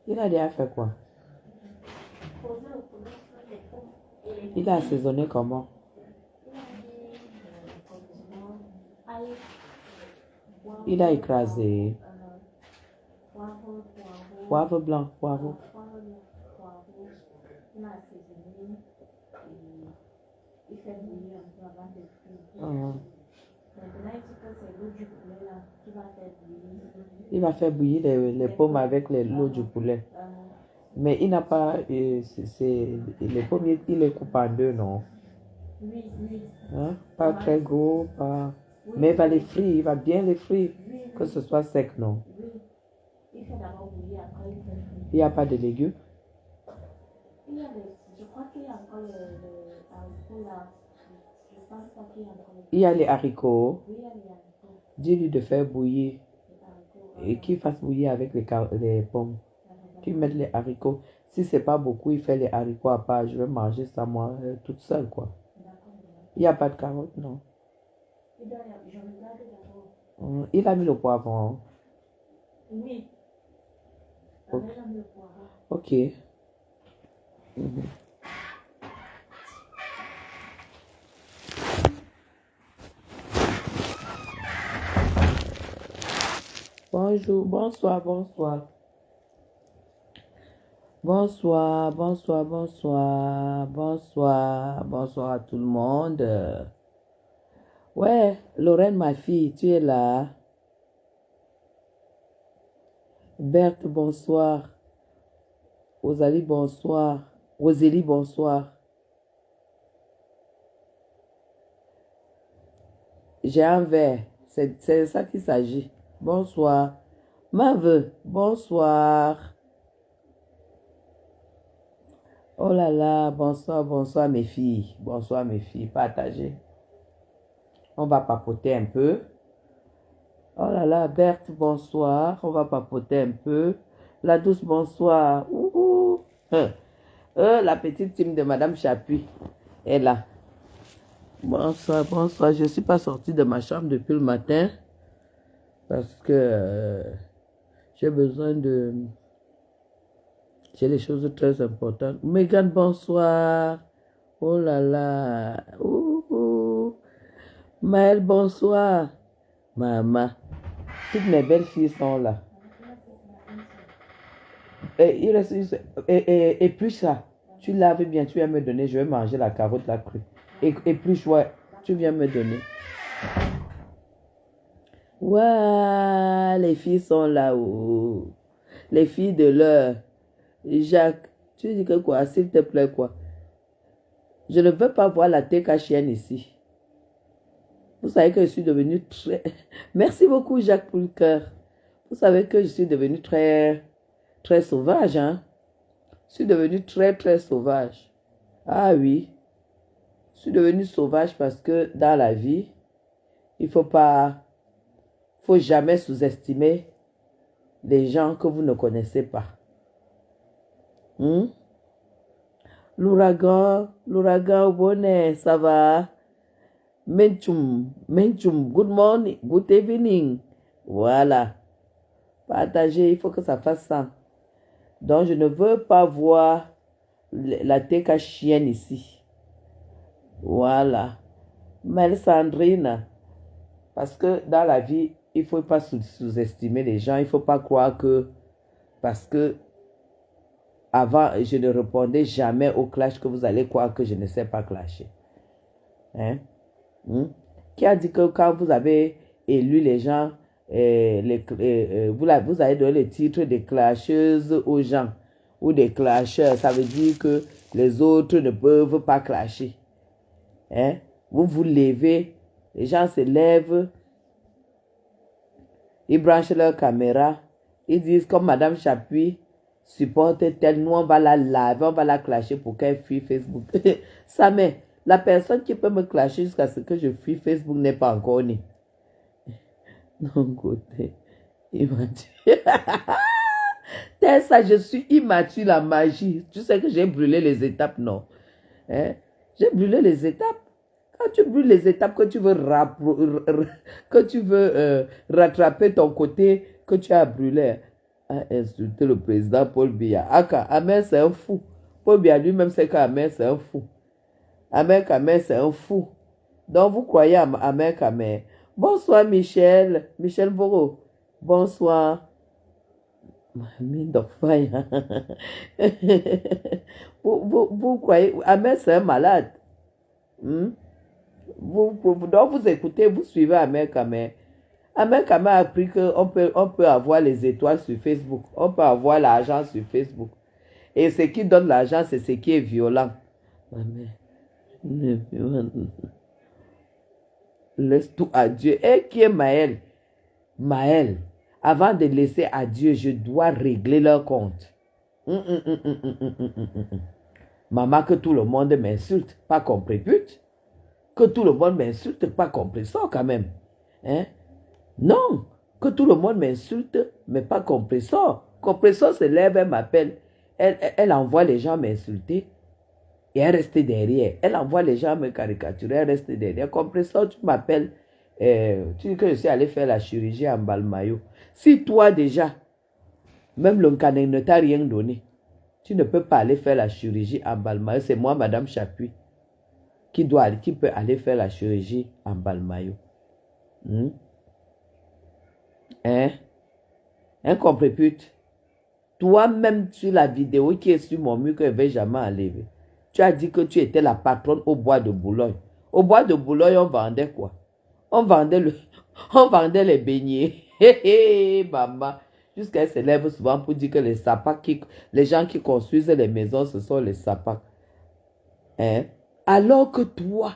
Il a déjà fait quoi? Il a assaisonné comment? Il a écrasé poivre blanc, poivre. Il va faire bouillir les pommes avec l'eau du poulet. Mais il n'a pas... les pommes, il les coupe en deux, non? Hein? Pas très gros, pas... Mais il va les frire, il va bien les frire. Que ce soit sec, non? Il n'y a pas de légumes? Je crois qu'il y a encore les haricots là. Je pense pas qu'il y a encore les... Il y a les haricots. Oui, il y a les haricots. Dis-lui de faire bouillir. Et qu'il fasse bouillir avec les pommes. Qu'il mette les haricots. Si c'est pas beaucoup, il fait les haricots à part. Je vais manger ça moi toute seule, quoi. Il n'y a pas de carottes, non? Il a mis le poivron. Oui. Ok. Ok. Bonjour, bonsoir, bonsoir. Bonsoir, bonsoir, bonsoir, bonsoir, bonsoir à tout le monde. Ouais, Lorraine, ma fille, tu es là. Berthe, bonsoir. Rosalie, bonsoir. Rosélie, bonsoir. J'ai un verre. C'est de ça qu'il s'agit. Bonsoir. Mave, bonsoir. Oh là là, bonsoir, bonsoir mes filles. Bonsoir mes filles, partagez. On va papoter un peu. Oh là là, Berthe, bonsoir. On va papoter un peu. La douce, bonsoir. La petite team de Madame Chapuis est là. Bonsoir, bonsoir. Je ne suis pas sortie de ma chambre depuis le matin parce que j'ai besoin de... J'ai des choses très importantes. Megan, bonsoir. Oh là là. Maëlle, bonsoir. Maman. Toutes mes belles filles sont là. Et puis ça, tu laves bien, tu viens me donner, je vais manger la carotte, la crue. Et puis, ouais, tu viens me donner. Waouh, les filles sont là-haut. Les filles de l'heure. Jacques, tu dis que quoi, s'il te plaît, quoi? Je ne veux pas voir la tête à chienne ici. Vous savez que je suis devenue très... Merci beaucoup, Jacques, pour le cœur. Vous savez que je suis devenue très sauvage, hein? Je suis devenue très sauvage. Ah oui. Je suis devenue sauvage parce que dans la vie, il faut jamais sous-estimer les gens que vous ne connaissez pas. L'ouragan au bonnet, ça va? Menchum, good morning, good evening. Voilà. Partagez, il faut que ça fasse ça. Donc, je ne veux pas voir la tête à chienne ici. Voilà. Sandrine, parce que dans la vie, il ne faut pas sous-estimer les gens. Il ne faut pas croire que... Parce que avant, je ne répondais jamais au clash que vous allez croire que je ne sais pas clasher. Hein? Qui a dit que quand vous avez élu les gens, vous avez donné le titre de clasheuse aux gens ou des clasheurs, ça veut dire que les autres ne peuvent pas clasher. Hein? Vous vous levez, les gens se lèvent, ils branchent leur caméra, ils disent comme Madame Chapuis supporte tel, nous on va la laver, on va la clasher pour qu'elle fuit Facebook. Ça mais la personne qui peut me clasher jusqu'à ce que je fuis Facebook n'est pas encore née. Non, côté, immature. Tel ça, je suis immature, la magie. Tu sais que j'ai brûlé les étapes, non? Hein? J'ai brûlé les étapes. Quand tu brûles les étapes, que tu veux rattraper ton côté que tu as brûlé, a insulté le président Paul Biya. Aka, Ahmed, c'est un fou. Paul Biya lui-même sait qu'Ahmed, c'est un fou. Ahmed Kamer, c'est un fou. Donc, vous croyez à Ahmed Kamer. Bonsoir, Michel. Michel Boro. Bonsoir. Mine de faille. Vous croyez... Ahmed, c'est un malade. Hmm? Donc, vous écoutez, vous suivez Ahmed Kamer. Ahmed Kamer a appris qu'on peut avoir les étoiles sur Facebook. On peut avoir l'argent sur Facebook. Et ce qui donne l'argent, c'est ce qui est violent. Amen. Laisse tout à Dieu. Et qui est Maël? Maël, avant de laisser à Dieu, je dois régler leur compte. Maman, que tout le monde m'insulte, pas compris, pute. Que tout le monde m'insulte, pas compris ça quand même. Hein? Non, que tout le monde m'insulte, mais pas compris ça. Compresseur se lève, elle m'appelle. Elle envoie les gens m'insulter. Et elle reste derrière. Elle envoie les gens me caricaturer, elle reste derrière. Compresseur, tu m'appelles. Tu dis que je suis allé faire la chirurgie en Balmayo. Si toi déjà, même le canin ne t'a rien donné, tu ne peux pas aller faire la chirurgie en Balmayo. C'est moi, Madame Chapuis, qui peut aller faire la chirurgie en Balmayo. Hein? Incompris pute. Toi-même sur la vidéo qui est sur mon mur que je ne vais jamais enlever. Tu as dit que tu étais la patronne au bois de Boulogne. Au bois de Boulogne, on vendait quoi? On vendait les beignets. Hé hé, maman. Jusqu'à se lève souvent pour dire que les gens qui construisent les maisons, ce sont les sapas. Hein? Alors que toi,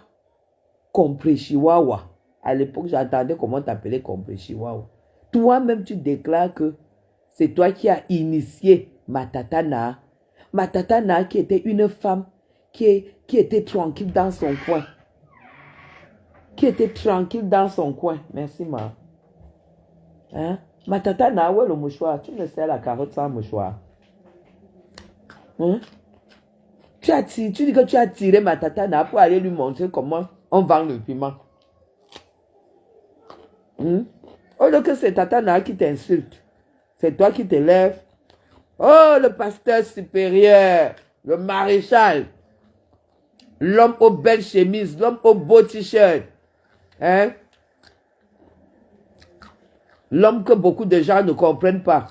Compré Chihuahua, à l'époque, j'entendais comment t'appeler Compré Chihuahua. Toi-même, tu déclares que c'est toi qui as initié Matatana. Matatana qui était une femme qui était tranquille dans son coin. Qui était tranquille dans son coin. Merci, ma. Hein? Matatana, où est le mouchoir? Tu me sers la carotte sans mouchoir. Hein? Tu dis que tu as tiré Matatana pour aller lui montrer comment on vend le piment. Au lieu que c'est Tatana qui t'insulte, c'est toi qui te lèves. Oh, le pasteur supérieur, le maréchal, l'homme aux belles chemises, l'homme aux beaux t-shirts. Hein? L'homme que beaucoup de gens ne comprennent pas.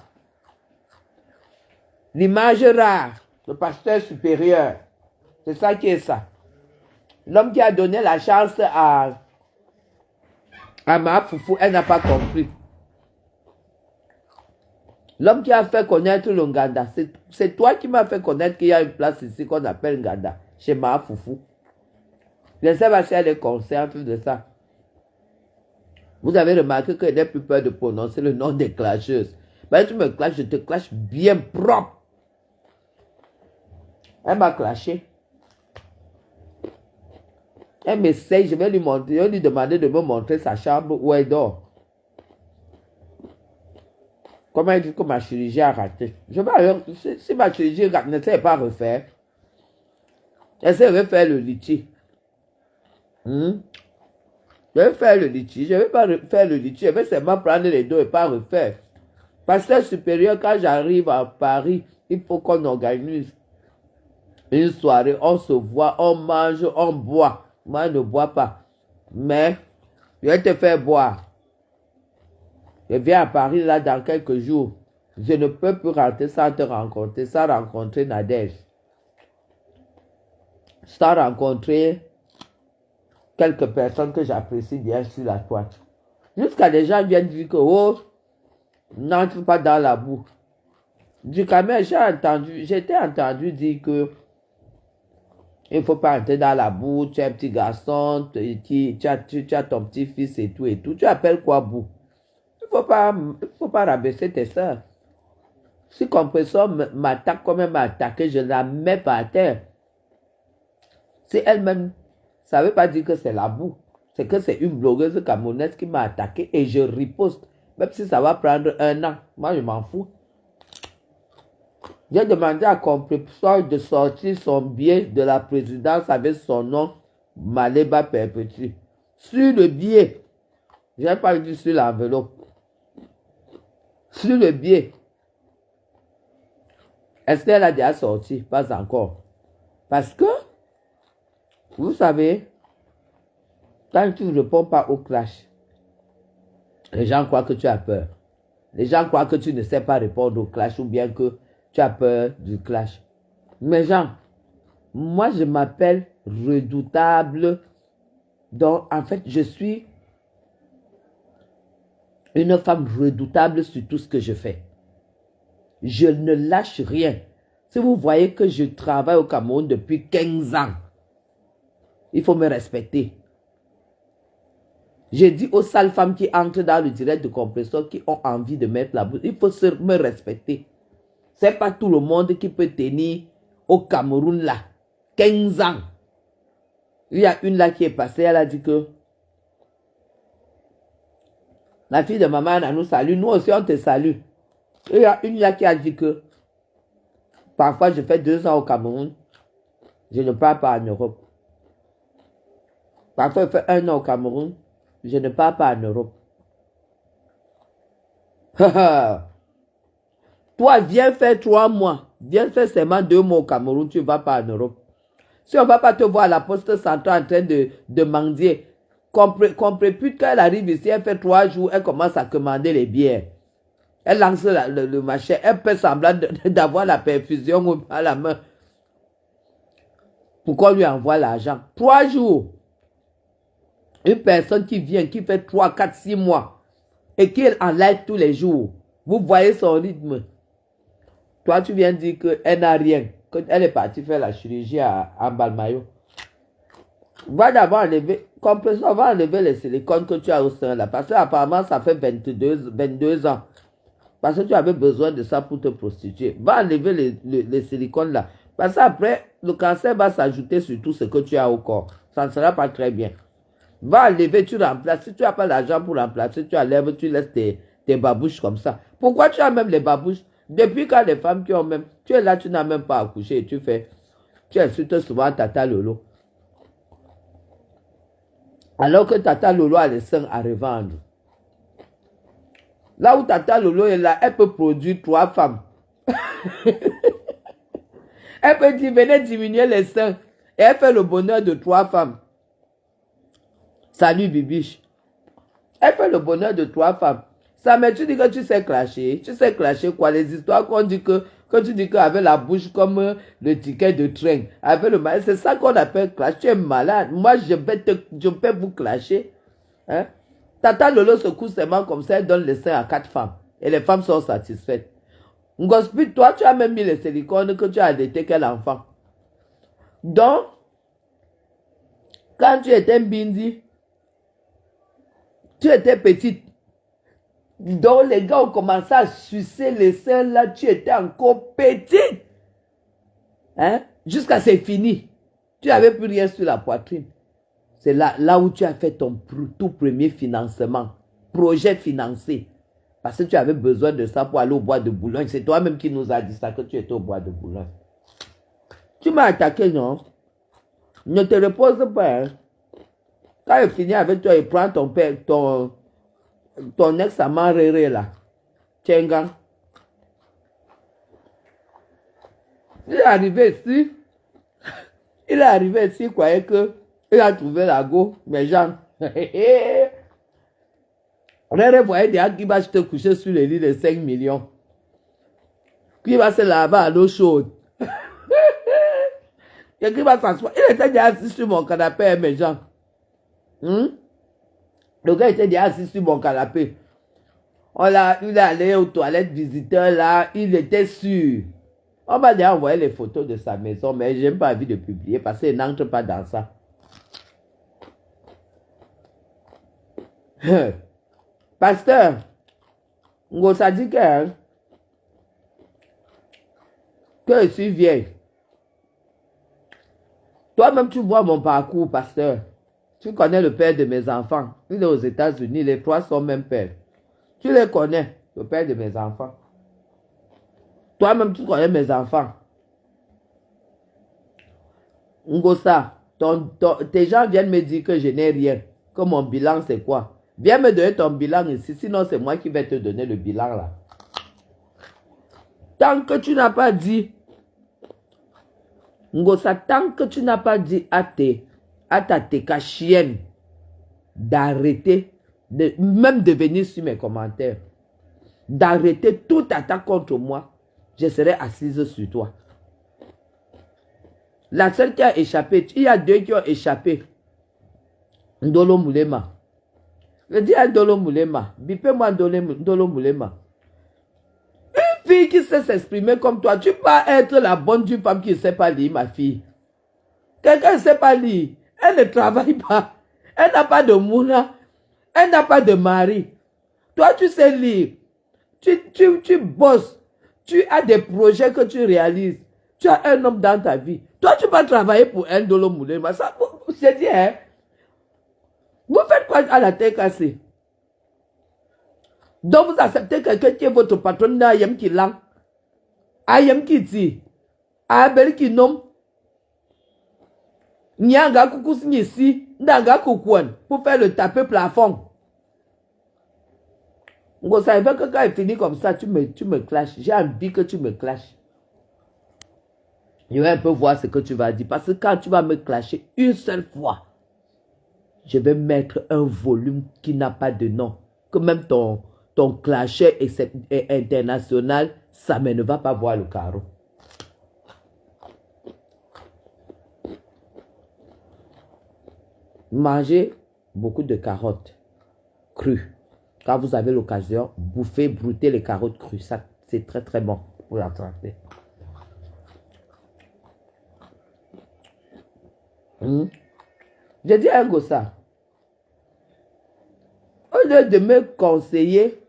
L'image rare, le pasteur supérieur. C'est ça qui est ça. L'homme qui a donné la chance à Ma Foufou, elle n'a pas compris. L'homme qui a fait connaître le Nganda, c'est toi qui m'as fait connaître qu'il y a une place ici qu'on appelle Nganda, chez Ma Foufou. Je ne sais pas si elle est consciente de ça. Vous avez remarqué qu'elle n'a plus peur de prononcer le nom des clasheuses. Ben, tu me clashes, je te clash bien propre. Elle m'a clashé. Elle m'essaye, je vais lui demander de me montrer sa chambre où elle dort. Comment elle dit que ma chirurgie a raté? Je vais alors, si ma chirurgie ne sait pas refaire, elle sait refaire le litchi. Je vais faire le litchi, je ne vais pas faire le litchi, je vais seulement prendre les dos et pas refaire. Pasteur supérieur, quand j'arrive à Paris, il faut qu'on organise une soirée, on se voit, on mange, on boit. Moi, je ne bois pas. Mais, je vais te faire boire. Je viens à Paris là dans quelques jours. Je ne peux plus rentrer sans te rencontrer, sans rencontrer Nadège. Sans rencontrer quelques personnes que j'apprécie bien sur la toile. Jusqu'à des gens viennent dire que, oh, n'entre pas dans la boue. Du quand même, j'étais entendu dire que il ne faut pas entrer dans la boue, tu es un petit garçon, tu as ton petit-fils et tout et tout. Tu appelles quoi boue? Il ne faut pas rabaisser tes soeurs. Si Compresseur m'attaque comme elle m'a attaqué, je la mets par terre. Si elle-même, ça ne veut pas dire que c'est la boue. C'est que c'est une blogueuse camerounaise qui m'a attaqué et je riposte. Même si ça va prendre 1 an. Moi, je m'en fous. J'ai demandé à Compresseur de sortir son billet de la présidence avec son nom, Maléba Perpétue. Sur le billet. Je n'ai pas dit sur l'enveloppe. Sur le billet. Estelle a déjà sorti, pas encore. Parce que, vous savez, quand tu ne réponds pas au clash, les gens croient que tu as peur. Les gens croient que tu ne sais pas répondre au clash ou bien que tu as peur du clash. Mais gens, moi je m'appelle Redoutable. Donc en fait, je suis une femme redoutable sur tout ce que je fais. Je ne lâche rien. Si vous voyez que je travaille au Cameroun depuis 15 ans, il faut me respecter. J'ai dit aux sales femmes qui entrent dans le direct de compresseur, qui ont envie de mettre la bouche, il faut me respecter. Ce n'est pas tout le monde qui peut tenir au Cameroun là. 15 ans. Il y a une là qui est passée, elle a dit que la fille de maman elle nous salue, nous aussi on te salue. Il y a une là qui a dit que parfois je fais 2 ans au Cameroun, je ne pars pas en Europe. Parfois je fais 1 an au Cameroun, je ne pars pas en Europe. Toi, viens faire 3 mois. Viens faire seulement 2 mois au Cameroun, tu ne vas pas en Europe. Si on ne va pas te voir à la poste centrale en train de mendier, qu'on prépute quand elle arrive ici, elle fait 3 jours, elle commence à commander les bières. Elle lance le machin, elle peut semblant d'avoir la perfusion à la main. Pour qu'on lui envoie l'argent. 3 jours. Une personne qui vient, qui fait 3, 4, 6 mois et qui est en live tous les jours. Vous voyez son rythme. Toi, tu viens dire qu'elle n'a rien. Qu'elle est partie faire la chirurgie à Balmayo. Va d'abord enlever, compresseur, va enlever les silicones que tu as au sein là. Parce qu'apparemment, ça fait 22 ans. Parce que tu avais besoin de ça pour te prostituer. Va enlever les silicones là. Parce qu'après, le cancer va s'ajouter sur tout ce que tu as au corps. Ça ne sera pas très bien. Va enlever, tu remplaces. Si tu n'as pas l'argent pour remplacer, tu enlèves, tu laisses tes babouches comme ça. Pourquoi tu as même les babouches? Depuis quand les femmes qui ont même... Tu es là, tu n'as même pas accouché et tu fais... Tu insultes souvent Tata Lolo. Alors que Tata Lolo a les seins à revendre. Là où Tata Lolo est là, elle peut produire 3 femmes. Elle peut dire, venez diminuer les seins. Et elle fait le bonheur de 3 femmes. Salut Bibiche. Elle fait le bonheur de 3 femmes. Ça, mais tu dis que tu sais clasher. Tu sais clasher quoi? Les histoires qu'on dit que tu dis qu'avec la bouche comme le ticket de train. Avec le mal, c'est ça qu'on appelle clash. Tu es malade. Moi, je peux vous clasher. Hein? Tata Lolo se couche seulement comme ça, elle donne les seins à 4 femmes. Et les femmes sont satisfaites. Ngospit, toi, tu as même mis les silicones que tu as allaité quel enfant. Donc, quand tu étais bindi, tu étais petite. Donc les gars ont commencé à sucer les seins là, tu étais encore petite. Hein? Jusqu'à c'est fini. Tu n'avais plus rien sur la poitrine. C'est là où tu as fait ton tout premier financement. Projet financé. Parce que tu avais besoin de ça pour aller au bois de Boulogne. C'est toi-même qui nous a dit ça, que tu étais au bois de Boulogne. Tu m'as attaqué, non? Ne te repose pas. Hein? Quand il finit avec toi, il prend ton père, ton ex-amant Réré là. Tchengang. Il est arrivé ici. Il croyait que il a trouvé la go. Mais gens. Réré voyait déjà qu'il va te coucher sur le lit de 5 millions. Puis il va se laver à l'eau chaude. Et qu'il va s'asseoir. Il était déjà assis sur mon canapé, mes gens. Le gars était déjà assis sur mon canapé. Il est allé aux toilettes visiteurs là, il était sûr. On m'a déjà envoyé les photos de sa maison, mais je n'ai pas envie de publier parce qu'il n'entre pas dans ça. Pasteur, ça dit que je suis vieille. Toi-même, tu vois mon parcours, pasteur. Tu connais le père de mes enfants. Il est aux États-Unis, les 3 sont même pères. Tu les connais, le père de mes enfants. Toi-même, tu connais mes enfants. Ngosa, tes gens viennent me dire que je n'ai rien. Que mon bilan, c'est quoi? Viens me donner ton bilan ici, sinon c'est moi qui vais te donner le bilan là. Tant que tu n'as pas dit Ngosa, tant que tu n'as pas dit à ta teka chienne d'arrêter, même de venir sur mes commentaires, d'arrêter toute attaque contre moi, je serai assise sur toi. La seule qui a échappé, il y a deux qui ont échappé. Ndolo Moulema. Je dis à Ndolo Moulema, bipez-moi Ndolo Moulema. Une fille qui sait s'exprimer comme toi, tu peux être la bonne d'une femme qui ne sait pas lire, ma fille. Quelqu'un ne sait pas lire. Elle ne travaille pas. Elle n'a pas de mouna. Elle n'a pas de mari. Toi, tu sais lire. Tu bosses. Tu as des projets que tu réalises. Tu as un homme dans ta vie. Toi, tu vas travailler pour un Ndolo Moulema. Ça, je dis, hein. Vous faites quoi à la tête cassée? Donc, vous acceptez quelqu'un qui est votre patron d'Ayem qui lang, Ayem qui dit, Abel qui nomme, Nyanga Koukus Nisi, Ndanga Koukouan, pour faire le taper plafond. Vous savez que quand il finit comme ça, tu me clashes. J'ai envie que tu me clashes. Je vais un peu voir ce que tu vas dire. Parce que quand tu vas me clasher une seule fois, je vais mettre un volume qui n'a pas de nom. Que même ton clasher est international, ça ne va pas voir le carreau. Mangez beaucoup de carottes crues. Quand vous avez l'occasion, bouffez, broutez les carottes crues. Ça, c'est très très bon pour la santé. J'ai dit à un gossa, au lieu de me conseiller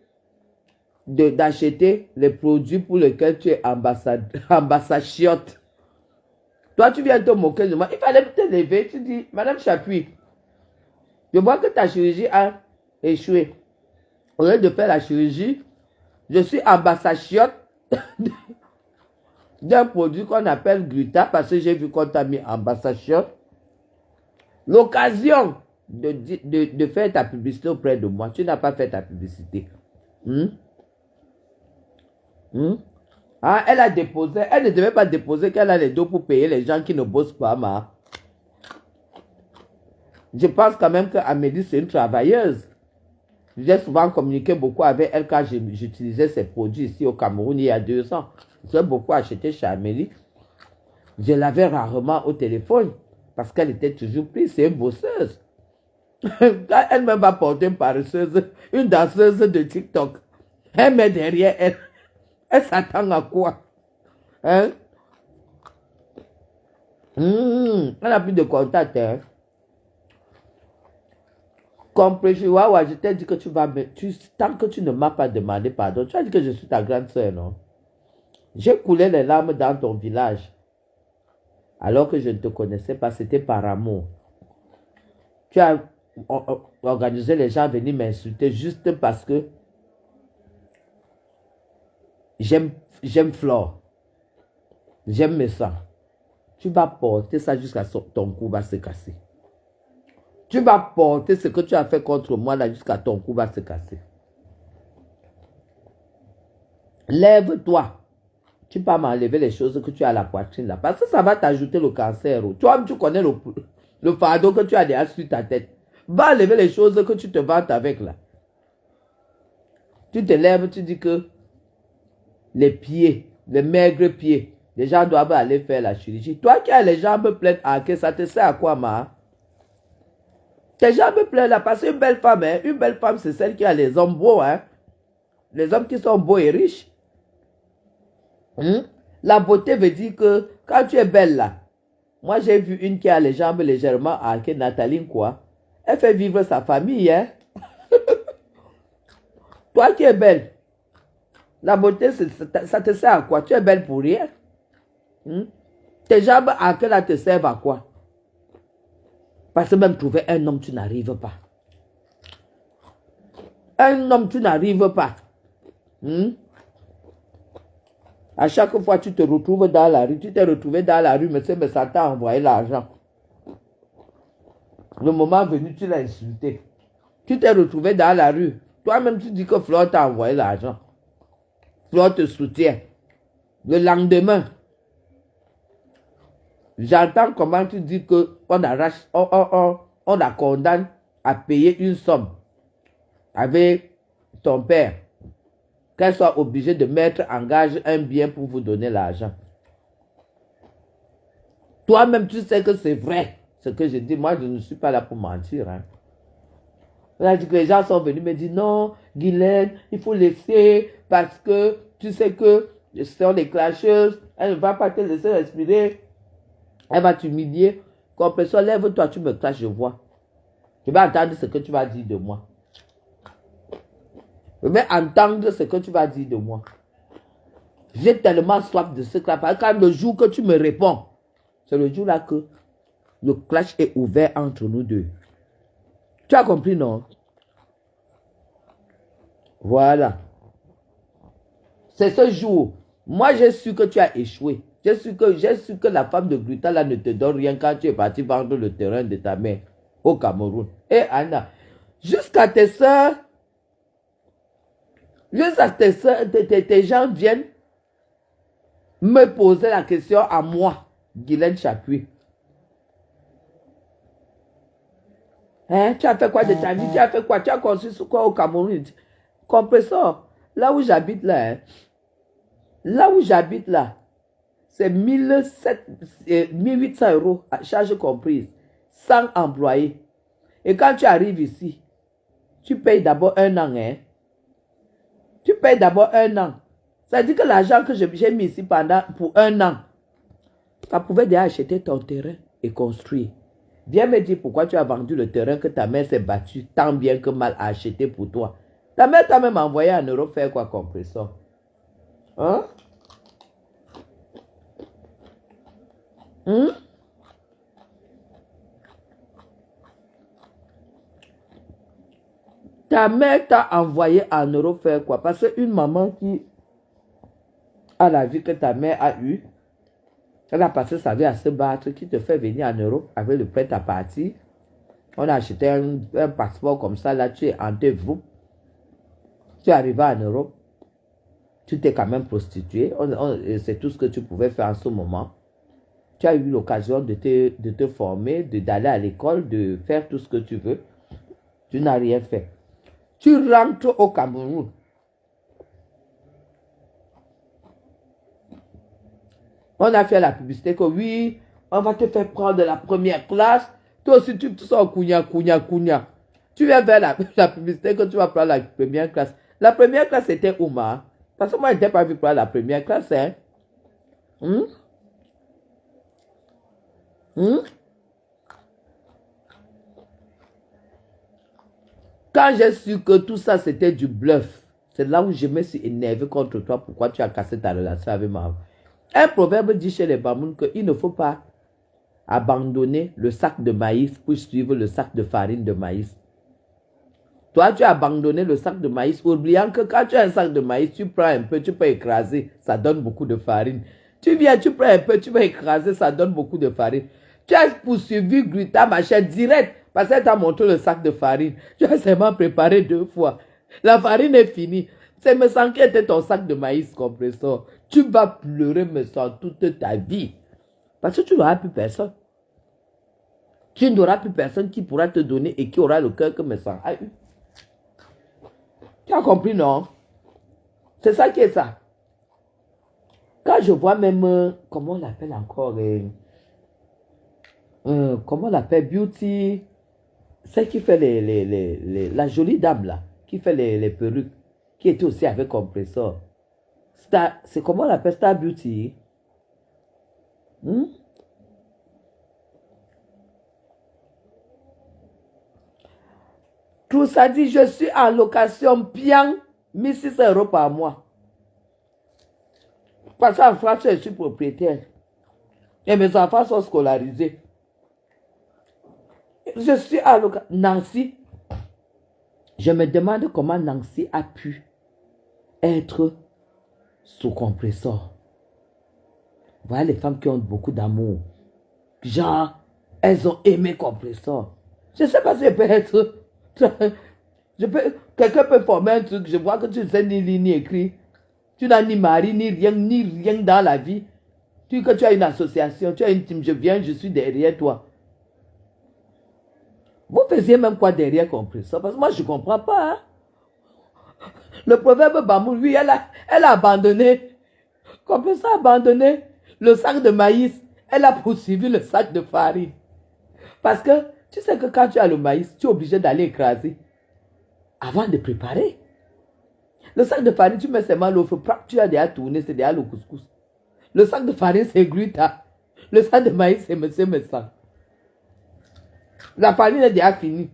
d'acheter les produits pour lesquels tu es ambassadchiote, toi tu viens te moquer de moi. Il fallait te lever, tu dis, Madame Chapuis, je vois que ta chirurgie a échoué. Au lieu de faire la chirurgie, je suis ambassadchiote d'un produit qu'on appelle Gluta, parce que j'ai vu qu'on t'a mis ambassadchiote. L'occasion de faire ta publicité auprès de moi. Tu n'as pas fait ta publicité. Ah, elle a déposé. Elle ne devait pas déposer qu'elle a les dos pour payer les gens qui ne bossent pas, ma. Je pense quand même qu'Amélie, c'est une travailleuse. J'ai souvent communiqué beaucoup avec elle quand j'utilisais ses produits ici au Cameroun il y a 2 ans. J'ai beaucoup acheté chez Amélie. Je l'avais rarement au téléphone parce qu'elle était toujours prise. C'est une bosseuse. Quand elle me va porter une paresseuse, une danseuse de TikTok, elle met derrière elle. Elle s'attend à quoi? Hein? Elle n'a plus de contact. Hein? Compris, je t'ai dit que tu vas me... tant que tu ne m'as pas demandé pardon, tu as dit que je suis ta grande soeur, non? J'ai coulé les larmes dans ton village. Alors que je ne te connaissais pas, c'était par amour. Tu as organisé les gens à venir m'insulter juste parce que j'aime Flore. J'aime mes sangs. Tu vas porter ça jusqu'à ton cou va se casser. Tu vas porter ce que tu as fait contre moi là jusqu'à ton cou va se casser. Lève-toi. Tu peux m'enlever les choses que tu as à la poitrine là. Parce que ça va t'ajouter le cancer. Toi, tu connais le fardeau que tu as derrière sur ta tête. Va enlever les choses que tu te vantes avec là. Tu te lèves, tu dis que les pieds, les maigres pieds, les gens doivent aller faire la chirurgie. Toi qui as les jambes pleines à quai, ça te sert à quoi, ma? Tes jambes pleines là, parce qu'une belle femme, hein, une belle femme, c'est celle qui a les hommes beaux, hein. Les hommes qui sont beaux et riches. La beauté veut dire que quand tu es belle là, moi j'ai vu une qui a les jambes légèrement arquées, Nathalie quoi. Elle fait vivre sa famille, hein. Toi qui es belle, la beauté, ça te sert à quoi? Tu es belle pour rien. Tes jambes arquées là te servent à quoi? Parce que même trouver un homme, tu n'arrives pas. Un homme, tu n'arrives pas. À chaque fois, tu te retrouves dans la rue. Tu t'es retrouvé dans la rue, monsieur, mais ça t'a envoyé l'argent. Le moment venu, tu l'as insulté. Tu t'es retrouvé dans la rue. Toi-même, tu dis que Flore t'a envoyé l'argent. Flore te soutient. Le lendemain, J'entends comment tu dis qu'on arrache, on la condamne à payer une somme avec ton père, qu'elle soit obligée de mettre en gage un bien pour vous donner l'argent. Toi-même, tu sais que c'est vrai ce que je dis. Moi, je ne suis pas là pour mentir. Hein. On a dit que les gens sont venus me dire non, Guylaine, il faut laisser parce que tu sais que ce sont des clasheuses, elle ne va pas te laisser respirer, elle va t'humilier. Compresseur, lève-toi, tu me clashes, je vois. Je vais entendre ce que tu vas dire de moi. Je vais entendre ce que tu vas dire de moi. J'ai tellement soif de ce clash. Quand le jour que tu me réponds, c'est le jour-là que le clash est ouvert entre nous deux. Tu as compris, non? Voilà. C'est ce jour. Moi, j'ai su que tu as échoué. J'ai su que la femme de Gruta là ne te donne rien quand tu es parti vendre le terrain de ta mère au Cameroun. Et Anna, jusqu'à tes soeurs, tes gens viennent me poser la question à moi, Guylaine Chapuis. Hein, tu as fait quoi de ta vie? Tu as fait quoi? Tu as construit sur quoi au Cameroun? Compresseur, là où j'habite là, hein, là où j'habite là, c'est 1800 euros, à charge comprise, sans employé. Et quand tu arrives ici, tu payes d'abord un an. Hein? Tu payes d'abord un an. Ça veut dire que l'argent que j'ai mis ici pour un an, ça pouvait déjà acheter ton terrain et construire. Viens me dire pourquoi tu as vendu le terrain que ta mère s'est battue tant bien que mal à acheter pour toi. Ta mère t'a même envoyé en Europe faire quoi, compresseur? Hein? Hum? Ta mère t'a envoyé en Europe faire quoi? Parce qu'une maman qui a la vie que ta mère a eue, elle a passé sa vie à se battre, qui te fait venir en Europe avec le prêt à partir. On a acheté un passeport comme ça, là, tu es en groupe. Tu es arrivé en Europe. Tu t'es quand même prostituée. C'est tout ce que tu pouvais faire en ce moment. Tu as eu l'occasion de te former, d'aller à l'école, de faire tout ce que tu veux. Tu n'as rien fait. Tu rentres au Cameroun. On a fait la publicité que oui, on va te faire prendre la première classe. Toi aussi, tu te sens kounya. Tu viens faire la publicité que tu vas prendre la première classe. La première classe, c'était Ouma. Parce que moi, je n'étais pas vu prendre la première classe. Hein. Quand j'ai su que tout ça, c'était du bluff, c'est là où je me suis énervé contre toi. Pourquoi tu as cassé ta relation avec ma... Un proverbe dit chez les Bamoun qu'il ne faut pas abandonner le sac de maïs pour suivre le sac de farine de maïs. Toi, tu as abandonné le sac de maïs, oubliant que quand tu as un sac de maïs, tu prends un peu, tu peux écraser, ça donne beaucoup de farine. Tu viens, tu prends un peu, tu peux écraser, ça donne beaucoup de farine. Tu as poursuivi Gruta, ma chère, direct, parce qu'elle t'a montré le sac de farine. Tu as seulement préparé 2 fois. La farine est finie. C'est me semble qui était ton sac de maïs, compresseur. Tu vas pleurer, me semble, toute ta vie. Parce que tu n'auras plus personne. Tu n'auras plus personne qui pourra te donner et qui aura le cœur que me semble a eu. Tu as compris, non? C'est ça qui est ça. Quand je vois même, comment on l'appelle encore, comment on l'appelle, Beauty, celle qui fait la jolie dame là, qui fait les perruques, qui était aussi avec compresseur. C'est comment on l'appelle, Star Beauty? Tout ça dit, je suis en location bien 1600 euros par mois. Parce qu'en France, je suis propriétaire. Et mes enfants sont scolarisés. Je suis à Nancy. Je me demande comment Nancy a pu être sous compresseur. Voilà les femmes qui ont beaucoup d'amour. Genre, elles ont aimé compresseur. Je ne sais pas si je peux être... Quelqu'un peut former un truc, je vois que tu ne sais ni lire ni écrire. Tu n'as ni mari, ni rien dans la vie. Tu dis que tu as une association, tu as une team, je viens, je suis derrière toi. Vous faisiez même quoi derrière compresseur? Parce que moi, je ne comprends pas. Hein? Le proverbe Bamou, lui, elle a abandonné. Compresseur a abandonné le sac de maïs. Elle a poursuivi le sac de farine. Parce que tu sais que quand tu as le maïs, tu es obligé d'aller écraser avant de préparer. Le sac de farine, tu mets seulement l'eau, tu as déjà tourné, c'est déjà le couscous. Le sac de farine, c'est gluta. Le sac de maïs, c'est monsieur Messan. La farine est déjà finie.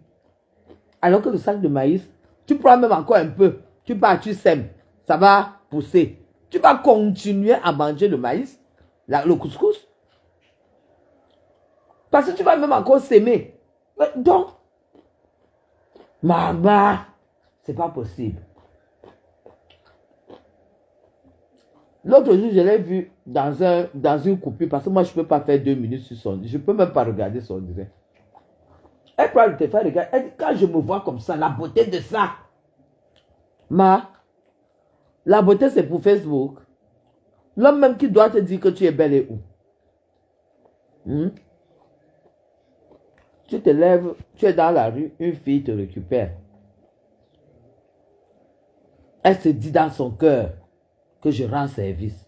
Alors que le sac de maïs, tu prends même encore un peu. Tu pars, tu sèmes. Ça va pousser. Tu vas continuer à manger le maïs, le couscous. Parce que tu vas même encore s'aimer. Donc, maman, c'est pas possible. L'autre jour, je l'ai vu dans une coupure, parce que moi, je ne peux pas faire 2 minutes sur son direct. Je ne peux même pas regarder son direct. Elle parle de te faire regarder. Elle dit, quand je me vois comme ça, la beauté de ça. La beauté, c'est pour Facebook. L'homme même qui doit te dire que tu es belle et où. Tu te lèves, tu es dans la rue, une fille te récupère. Elle se dit dans son cœur que je rends service.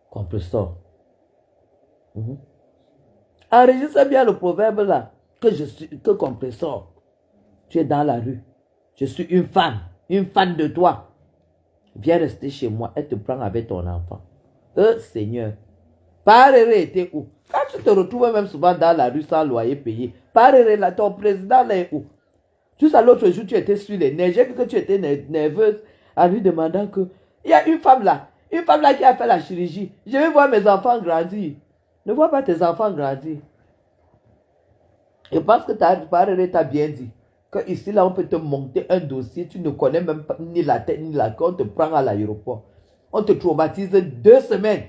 Compresseur. Enregistre bien le proverbe là. Que compresseur. Tu es dans la rue. Je suis une fan de toi. Viens rester chez moi. Elle te prend avec ton enfant. Seigneur. Paréré était où? Quand tu te retrouves même souvent dans la rue sans loyer payé, Paréré là, ton président là est où? Juste à l'autre jour, tu étais sur les neiges. J'ai vu que tu étais nerveuse en lui demandant que il y a une femme là qui a fait la chirurgie. Je vais voir mes enfants grandir. Ne vois pas tes enfants grandir. Je pense que Paréré t'a bien dit que ici là, on peut te monter un dossier. Tu ne connais même pas ni la tête ni la queue. On te prend à l'aéroport. On te traumatise 2 semaines.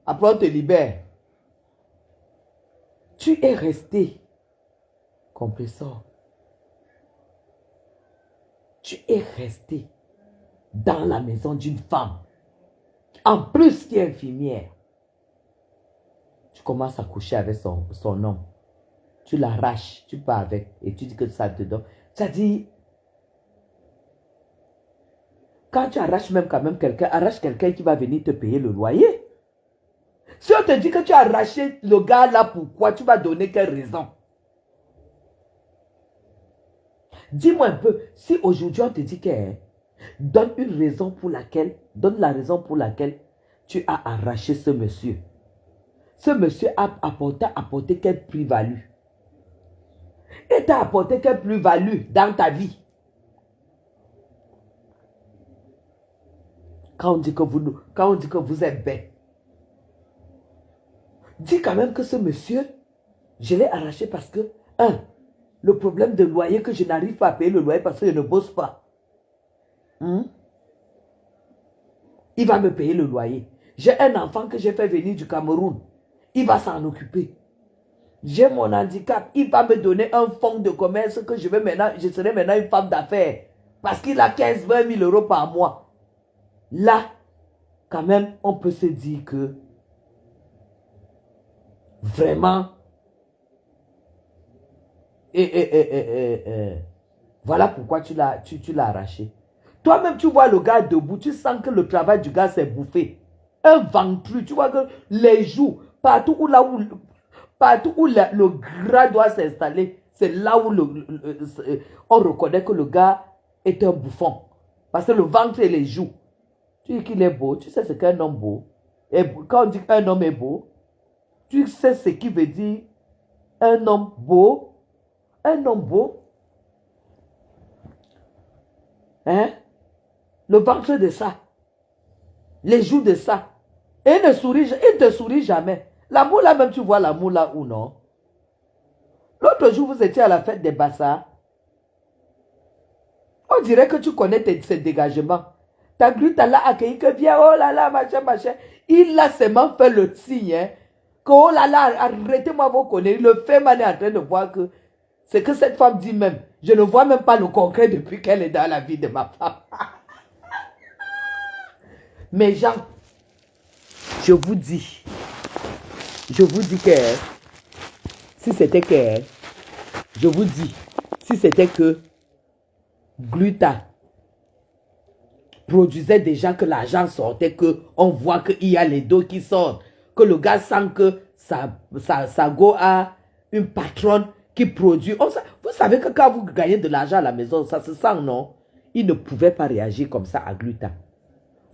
Après, on te libère. Tu es resté, compresseur. Tu es resté dans la maison d'une femme. En plus, qui est infirmière. Tu commences à coucher avec son homme. Tu l'arraches, tu pars avec et tu dis que ça te donne. C'est-à-dire, quand tu arraches même quand même quelqu'un, arrache quelqu'un qui va venir te payer le loyer. Si on te dit que tu as arraché le gars là, pourquoi? Tu vas donner quelle raison? Dis-moi un peu, si aujourd'hui on te dit que donne la raison pour laquelle tu as arraché ce monsieur. Ce monsieur a apporté quelle plus-value? Et t'a apporté quelle plus-value dans ta vie? Quand on dit que vous êtes bête, dis quand même que ce monsieur, je l'ai arraché parce que, le problème de loyer, que je n'arrive pas à payer le loyer parce que je ne bosse pas. Il va me payer le loyer. J'ai un enfant que j'ai fait venir du Cameroun. Il va s'en occuper. J'ai mon handicap. Il va me donner un fonds de commerce que je serai maintenant une femme d'affaires. Parce qu'il a 15-20 000 euros par mois. Là, quand même, on peut se dire que vraiment, voilà pourquoi tu l'as arraché. Toi-même, tu vois le gars debout, tu sens que le travail du gars s'est bouffé. Un ventru, tu vois que les joues, partout où le gras doit s'installer, c'est là où on reconnaît que le gars est un bouffon. Parce que le ventre et les joues. Tu dis qu'il est beau, tu sais ce qu'un homme beau. Et quand on dit qu'un homme est beau, tu sais ce qui veut dire un homme beau. Un homme beau. Hein? Le ventre de ça. Les joues de ça. Et il ne te sourit jamais. L'amour là, même tu vois l'amour là ou non? L'autre jour, vous étiez à la fête des Bassards. On dirait que tu connais ces dégagements. Ta grue t'a là accueilli que viens, oh là là, machin, machin. Il a seulement fait le signe, hein, que oh là là, arrêtez-moi vos conneries. Le fait, man est en train de voir que c'est que cette femme dit même, je ne vois même pas le concret depuis qu'elle est dans la vie de ma femme. Mes gens, je vous dis, je vous dis que si c'était que, je vous dis, si c'était que Gluta produisait déjà que l'argent sortait, qu'on voit qu'il y a les dos qui sortent, que le gars sent que ça go a une patronne qui produit. Vous savez que quand vous gagnez de l'argent à la maison, ça se sent, non? Il ne pouvait pas réagir comme ça à Gluta.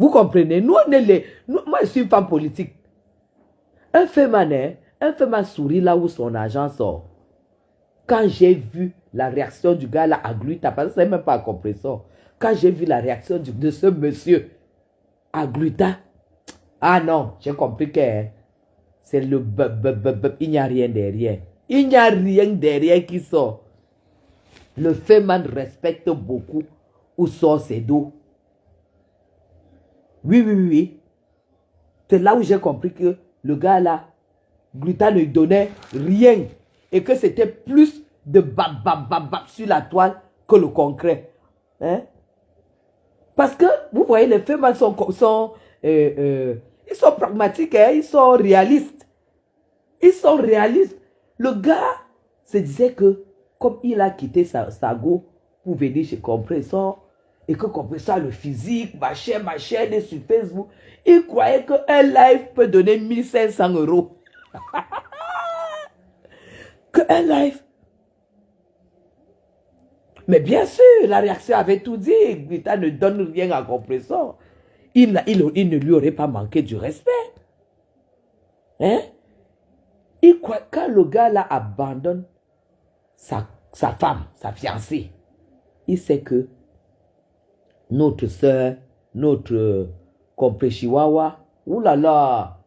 Vous comprenez? Nous, on est moi, je suis une femme politique. Un fait m'a souri là où son argent sort. Quand j'ai vu la réaction du gars là à Gluta, parce que ça n'est même pas un compresseur. Quand j'ai vu la réaction de ce monsieur à Gluta, ah non, j'ai compris que c'est le il n'y a rien derrière. Il n'y a rien derrière qui sort. Le Feman respecte beaucoup où sort ses dos. Oui. C'est là où j'ai compris que le gars là, Gluta ne donnait rien. Et que c'était plus de bab sur la toile que le concret. Hein? Parce que, vous voyez, les Feman ils sont pragmatiques, hein? Ils sont réalistes. Le gars se disait que, comme il a quitté Sago pour venir chez Compressor, et que Compressor a le physique, machin, et sur Facebook, il croyait qu'un live peut donner 1500 €. Qu'un live. Mais bien sûr, la réaction avait tout dit. Gluta ne donne rien à Compressor. Il ne lui aurait pas manqué du respect. Hein? Il croit, quand le gars là abandonne sa femme, sa fiancée, il sait que notre soeur, notre Compré-Chihuahua, oulala,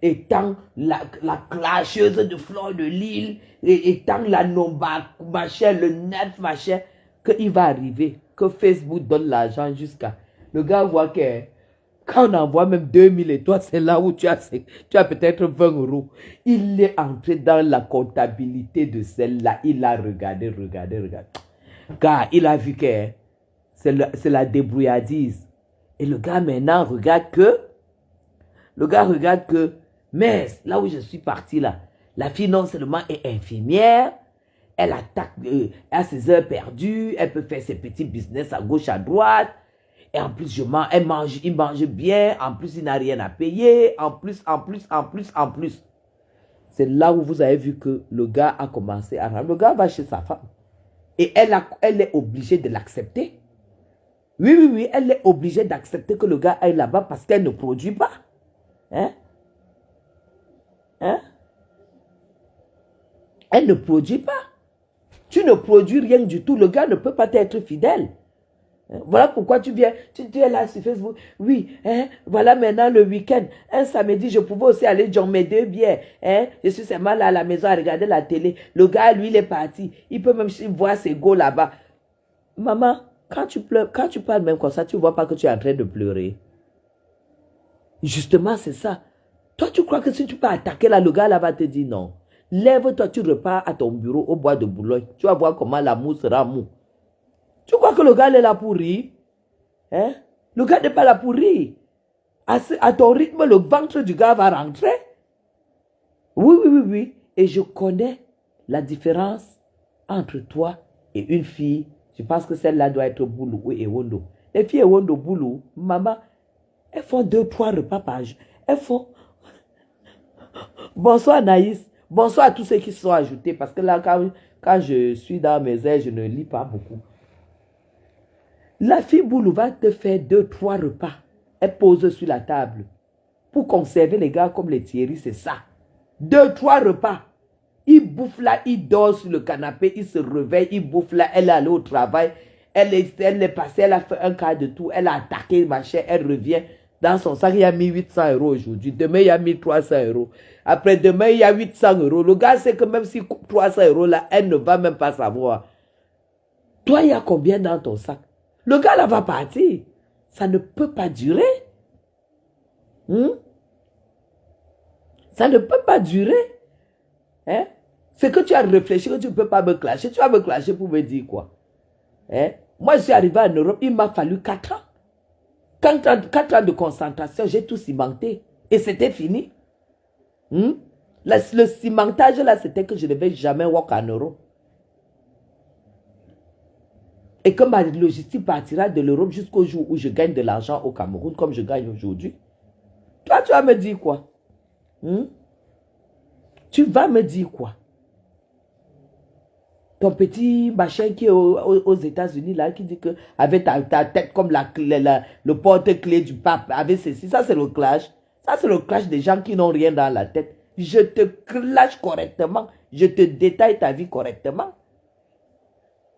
étant la clasheuse de Fleur de Lille, étant la nomba, machin, le net, machin, qu'il va arriver, que Facebook donne l'argent jusqu'à... Le gars voit que quand on envoie même 2000 et toi, c'est là où tu as peut-être 20 €. Il est entré dans la comptabilité de celle-là. Il a regardé. Car il a vu que c'est la débrouillardise. Et le gars maintenant regarde que, mais là où je suis parti là, la fille non seulement est infirmière, elle attaque, à ses heures perdues, elle peut faire ses petits business à gauche, à droite. Et en plus, il mange bien. En plus, il n'a rien à payer. En plus. C'est là où vous avez vu que le gars a commencé à rentrer. Le gars va chez sa femme. Et elle est obligée de l'accepter. Oui, elle est obligée d'accepter que le gars aille là-bas parce qu'elle ne produit pas. Hein? Elle ne produit pas. Tu ne produis rien du tout. Le gars ne peut pas t'être fidèle. Voilà pourquoi tu viens, tu es là sur Facebook. Oui, voilà maintenant le week-end. Un samedi, je pouvais aussi aller dans mes 2 bières. Je suis seulement là à la maison à regarder la télé. Le gars, lui, il est parti. Il peut même voir ses go là-bas. Maman, quand tu pleures, quand tu parles même comme ça, tu ne vois pas que tu es en train de pleurer. Justement, c'est ça. Toi, tu crois que si tu peux attaquer là, le gars là va te dire non. Lève-toi, tu repars à ton bureau au bois de Boulogne. Tu vas voir comment la mousse sera mou. Tu crois que le gars est là pour rire? Hein? Le gars n'est pas là pour rire. À ton rythme, le ventre du gars va rentrer. Oui. Et je connais la différence entre toi et une fille. Je pense que celle-là doit être Boulou ou Ewondo. Les filles Ewondo, Boulou, maman, elles font 2-3 repas par jour. Elles font... Bonsoir Naïs. Bonsoir à tous ceux qui se sont ajoutés. Parce que là, quand je suis dans mes ailes, je ne lis pas beaucoup. La fille Boulou va te faire 2-3 repas. Elle pose sur la table. Pour conserver les gars comme les Thierry, c'est ça. 2-3 repas. Il bouffe là, il dort sur le canapé, il se réveille, il bouffe là, elle est allée au travail. Elle est passée, elle a fait un quart de tour, elle a attaqué, machin, elle revient. Dans son sac, il y a mis 800 € aujourd'hui. Demain, il y a mis 300 €. Après demain, il y a 800 €. Le gars sait que même si 300 € là, elle ne va même pas savoir. Toi, il y a combien dans ton sac? Le gars là va partir. Ça ne peut pas durer. Ça ne peut pas durer. Hein? C'est que tu as réfléchi que tu ne peux pas me clasher. Tu vas me clasher pour me dire quoi? Hein? Moi, je suis arrivé en Europe, il m'a fallu 4 ans. 4 ans de concentration, j'ai tout cimenté. Et c'était fini. Hmm? Le cimentage, là, c'était que je ne vais jamais walk en euro. Et que ma logistique partira de l'Europe jusqu'au jour où je gagne de l'argent au Cameroun, comme je gagne aujourd'hui. Toi, tu vas me dire quoi? Hmm? Tu vas me dire quoi? Ton petit machin qui est aux États-Unis, là, qui dit que avec ta tête comme le porte-clés du pape, avec ceci, ça c'est le clash. Ça c'est le clash des gens qui n'ont rien dans la tête. Je te clash correctement. Je te détaille ta vie correctement.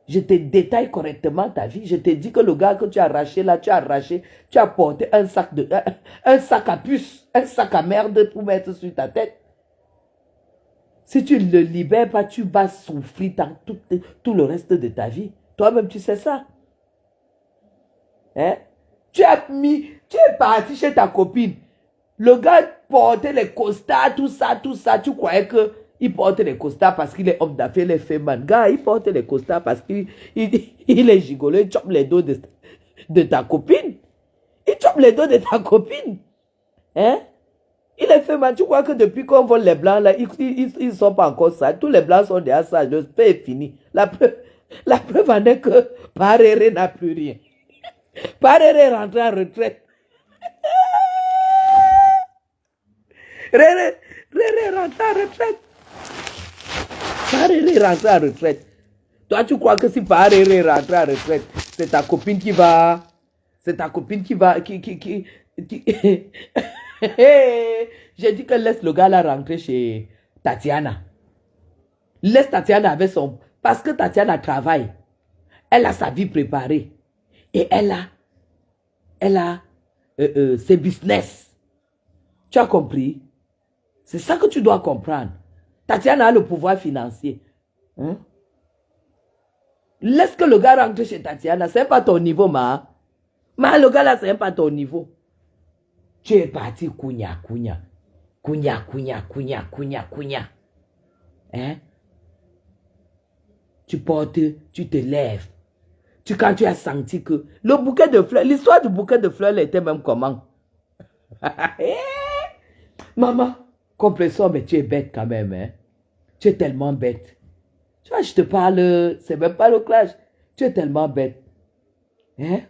Je te détaille correctement ta vie. Je te dis que le gars que tu as arraché là, tu as porté un sac à puce, un sac à merde pour mettre sur ta tête. Si tu ne le libères pas, tu vas souffrir dans tout le reste de ta vie. Toi-même, tu sais ça. Hein? Tu es parti chez ta copine. Le gars portait les costards, tout ça. Tu croyais qu'il portait les costards parce qu'il est homme d'affaires, il est féminin. Gars, il porte les costards parce qu'il est gigolo, il chope les dos de ta copine. Il chope les dos de ta copine. Hein? Il est fait mal. Tu crois que depuis qu'on vole les blancs, là, ils ne sont pas encore sages. Tous les blancs sont déjà sages. Le paix est fini. La preuve en est que Paréré n'a plus rien. Paréré est rentré en retraite. Réré est rentré en retraite. Paréré est rentré en retraite. Toi, tu crois que si Paréré est rentré en retraite, c'est ta copine qui va... C'est ta copine qui va... J'ai dit que laisse le gars là rentrer chez Tatiana. Laisse Tatiana avec son... Parce que Tatiana travaille. Elle a sa vie préparée. Et elle a ses business. Tu as compris? C'est ça que tu dois comprendre. Tatiana a le pouvoir financier. Hein? Laisse que le gars rentre chez Tatiana. C'est pas ton niveau, ma. Mais le gars là, c'est pas ton niveau. Tu es parti Kounia. Hein? Tu te lèves. Quand tu as senti que le bouquet de fleurs, l'histoire du bouquet de fleurs était même comment? Maman, compresseur, mais tu es bête quand même. Hein? Tu es tellement bête. Tu vois, je te parle, c'est même pas le clash. Tu es tellement bête. Hein?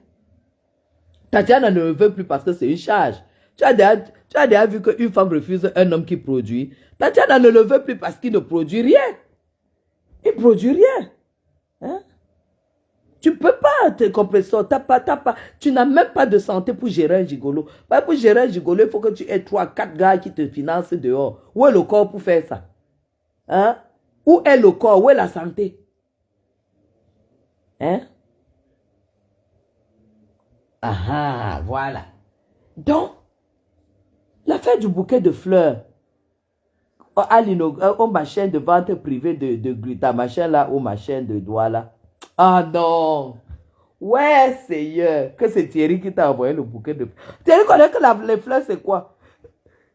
Tatiana ne veut plus parce que c'est une charge. Tu as déjà vu qu'une femme refuse un homme qui produit. Tatiana ne le veut plus parce qu'il ne produit rien. Il ne produit rien. Hein? Tu ne peux pas te compresseur. Tu n'as même pas de santé pour gérer un gigolo. Pour gérer un gigolo, il faut que tu aies 3-4 gars qui te financent dehors. Où est le corps pour faire ça? Hein? Où est le corps? Où est la santé? Hein? Ah, voilà. Donc, l'affaire du bouquet de fleurs au machin de vente privée de Gluta, machin là, au machin de Douala. Ah non! Ouais, Seigneur, que c'est Thierry qui t'a envoyé le bouquet de fleurs. Thierry connaît que les fleurs, c'est quoi?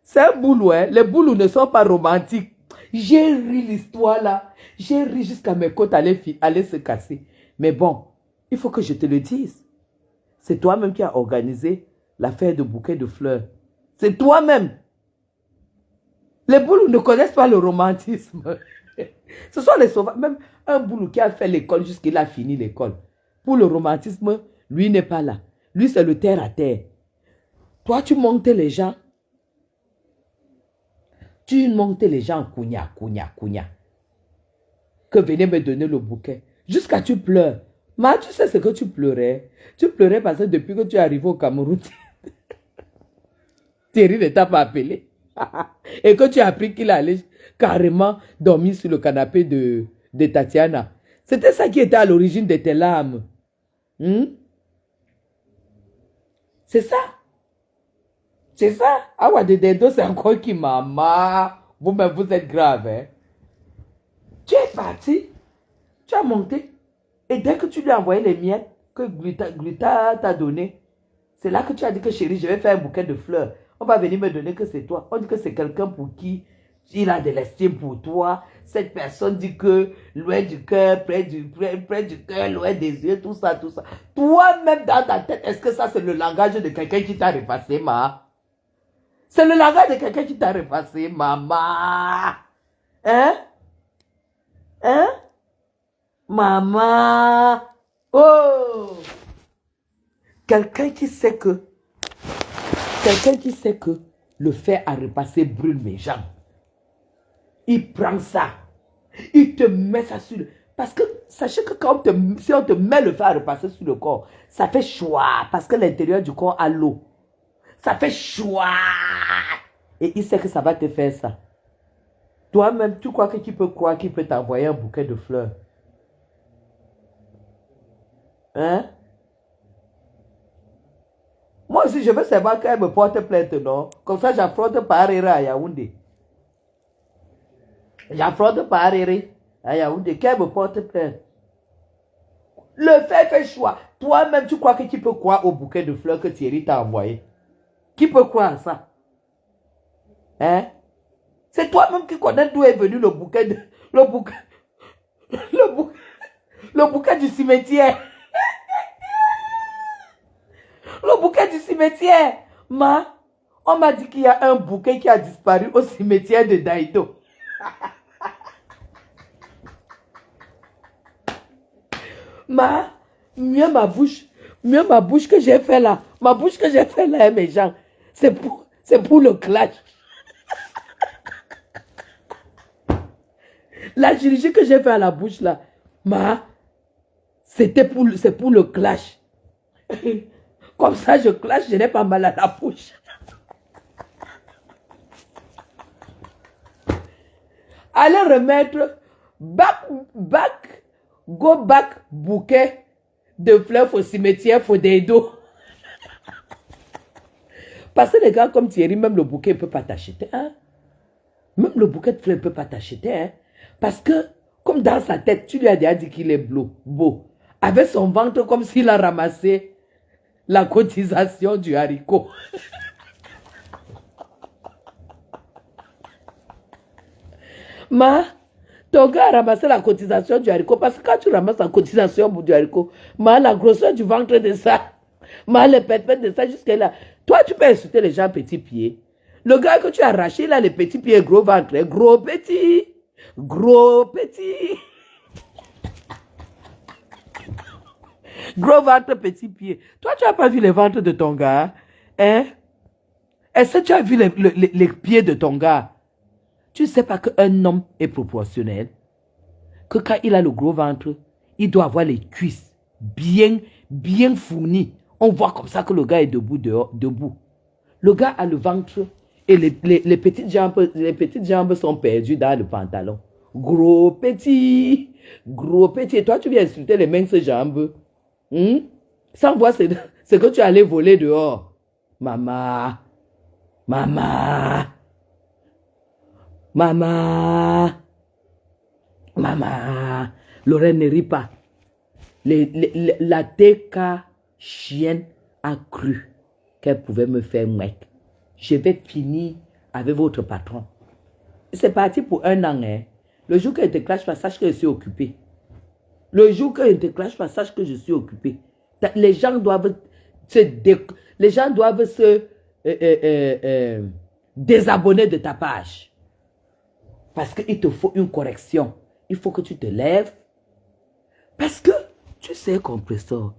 C'est un boulot, hein? Les boulots ne sont pas romantiques. J'ai ri l'histoire là. J'ai ri jusqu'à mes côtes allaient se casser. Mais bon, il faut que je te le dise. C'est toi-même qui as organisé l'affaire de bouquet de fleurs. C'est toi-même. Les boulous ne connaissent pas le romantisme. Ce sont les sauvages. Même un boulou qui a fait l'école jusqu'il a fini l'école. Pour le romantisme, lui n'est pas là. Lui, c'est le terre à terre. Toi, tu montes les gens. Tu montes les gens, Kounia. Que venez me donner le bouquet. Jusqu'à tu pleures. Mais tu sais ce que tu pleurais? Tu pleurais parce que depuis que tu es arrivé au Cameroun, Thierry ne t'a pas appelé. Et que tu as appris qu'il allait carrément dormir sur le canapé de Tatiana. C'était ça qui était à l'origine de tes larmes. C'est ça. C'est ça. Awa de Dedo, c'est encore qui maman. Vous-même, vous êtes grave. Hein? Tu es parti. Tu as monté. Et dès que tu lui as envoyé les miettes que Gluta t'a donné, c'est là que tu as dit que chérie, je vais faire un bouquet de fleurs. On va venir me donner que c'est toi. On dit que c'est quelqu'un pour qui il a de l'estime pour toi. Cette personne dit que loin du cœur, près du cœur, loin des yeux, tout ça. Toi-même dans ta tête, est-ce que ça c'est le langage de quelqu'un qui t'a repassé, ma? C'est le langage de quelqu'un qui t'a repassé, maman. Hein? Hein? Maman. Oh! Quelqu'un qui sait que le fer à repasser brûle mes jambes. Il prend ça. Il te met ça sur le... Parce que sachez que quand si on te met le fer à repasser sur le corps, ça fait choix. Parce que l'intérieur du corps a l'eau. Ça fait choix. Et il sait que ça va te faire ça. Toi-même, tu crois que tu peux croire qu'il peut t'envoyer un bouquet de fleurs? Hein? Moi aussi, je veux savoir qu'elle me porte plainte, non? Comme ça, j'affronte par Harare à Yaoundé. J'affronte par Harare à Yaoundé. Qu'elle me porte plainte. Le fait choix. Toi-même, tu crois que tu peux croire au bouquet de fleurs que Thierry t'a envoyé? Qui peut croire à ça? Hein? C'est toi-même qui connais d'où est venu le bouquet de... Le bouquet du cimetière. Le bouquet du cimetière. On m'a dit qu'il y a un bouquet qui a disparu au cimetière de Daïdo. Mieux ma bouche que j'ai fait là. Ma bouche que j'ai fait là, mes gens. C'est pour le clash. La chirurgie que j'ai fait à la bouche là, c'est pour le clash. Comme ça, je clash, je n'ai pas mal à la bouche. Allez remettre go back bouquet de fleurs au cimetière, faut des dos. Parce que les gars comme Thierry, même le bouquet ne peut pas t'acheter. Hein? Même le bouquet de fleurs ne peut pas t'acheter. Hein? Parce que, comme dans sa tête, tu lui as déjà dit qu'il est beau. Avec son ventre comme s'il a ramassé la cotisation du haricot. Ton gars a ramassé la cotisation du haricot. Parce que quand tu ramasses la cotisation du haricot, la grosseur du ventre de ça, le pète de ça jusqu'à là. Toi, tu peux insulter les gens petits pieds. Le gars que tu as arraché, là, les petits pieds, gros ventre, gros petit. Gros petit. Gros ventre, petit pied. Toi, tu n'as pas vu les ventres de ton gars? Hein? Est-ce que tu as vu les pieds de ton gars? Tu ne sais pas qu'un homme est proportionnel? Que quand il a le gros ventre, il doit avoir les cuisses bien fournies. On voit comme ça que le gars est debout. Le gars a le ventre et les petites jambes sont perdues dans le pantalon. Gros petit. Et toi, tu viens insulter les minces jambes. Sans voir ce que tu allais voler dehors. Maman. Lorraine ne rit pas. La TK chienne a cru qu'elle pouvait me faire mec. Je vais finir avec votre patron. C'est parti pour 1 an. Hein. Le jour qu'elle te clash pas, sache que je suis occupé. Le jour qu'elle ne te clash pas, sache que je suis occupé. Les gens doivent se désabonner de ta page. Parce qu'il te faut une correction. Il faut que tu te lèves. Parce que tu sais, compresseur.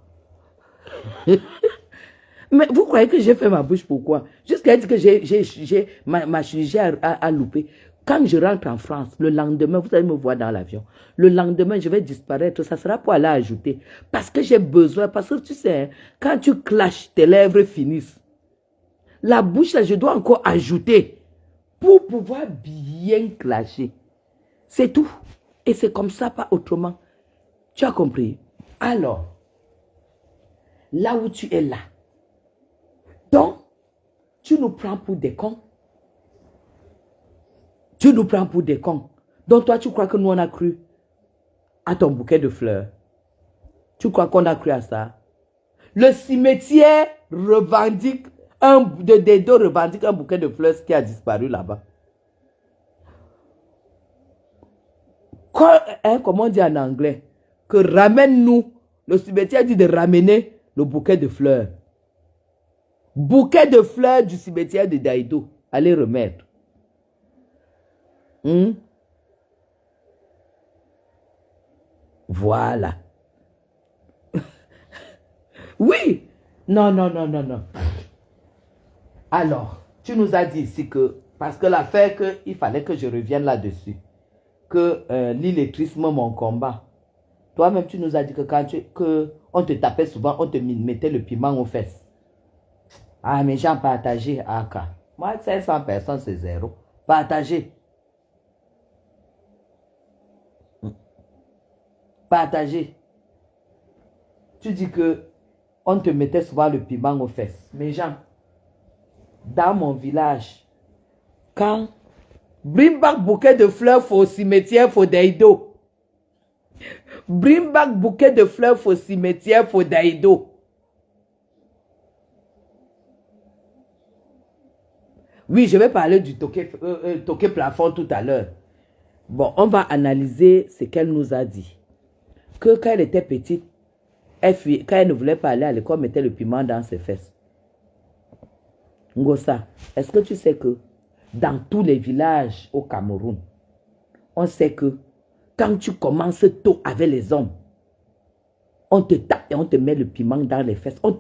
Mais vous croyez que j'ai fait ma bouche pourquoi? Jusqu'à dire que ma chirurgie a loupé. Quand je rentre en France, le lendemain, vous allez me voir dans l'avion. Le lendemain, je vais disparaître. Ça sera pour aller ajouter. Parce que j'ai besoin. Parce que tu sais, quand tu clashes, tes lèvres finissent. La bouche, là, je dois encore ajouter. Pour pouvoir bien clasher. C'est tout. Et c'est comme ça, pas autrement. Tu as compris? Alors, là où tu es là. Donc, tu nous prends pour des cons. Tu nous prends pour des cons. Donc toi, tu crois que nous, on a cru à ton bouquet de fleurs. Tu crois qu'on a cru à ça? Le cimetière revendique, des deux revendique un bouquet de fleurs qui a disparu là-bas. Comment on dit en anglais? Que ramène-nous. Le cimetière dit de ramener le bouquet de fleurs. Bouquet de fleurs du cimetière de Daïdo. Allez remettre. Voilà. Oui. Non, non, non, non, non. Alors, tu nous as dit ici que, parce que l'affaire il fallait que je revienne là-dessus, que l'illettrisme, mon combat. Toi-même, tu nous as dit que quand on te tapait souvent, on te mettait le piment aux fesses. Ah, mais j'ai partagé. Ah, moi, 500 personnes, c'est zéro. Partagez. Partagez. Tu dis que on te mettait souvent le piment aux fesses. Mais Jean, dans mon village, quand bring back bouquet de fleurs faut au cimetière, faut d'Aïdo. Bring back bouquet de fleurs faut au cimetière, faut d'Aïdo. Oui, je vais parler du toqué plafond tout à l'heure. Bon, on va analyser ce qu'elle nous a dit. Que quand elle était petite, quand elle ne voulait pas aller à l'école, elle mettait le piment dans ses fesses. Ngosa, est-ce que tu sais que dans tous les villages au Cameroun, on sait que quand tu commences tôt avec les hommes, on te tape et on te met le piment dans les fesses. Quand